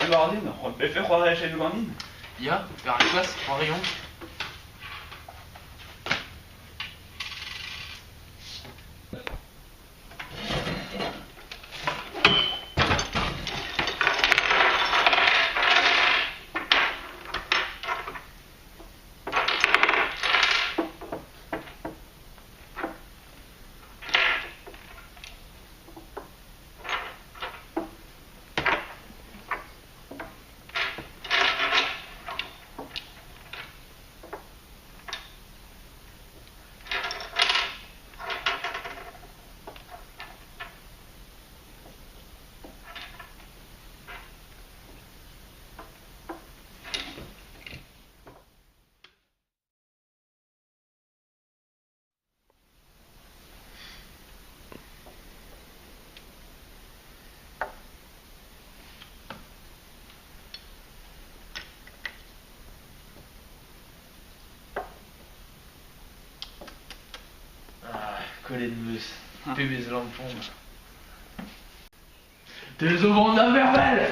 guardine. Mais fais croire à la chaîne guardine. Ja, vers la classe, 3 rayons. Collet de meuse, bébés lampons. Des ovans d'inverbelle.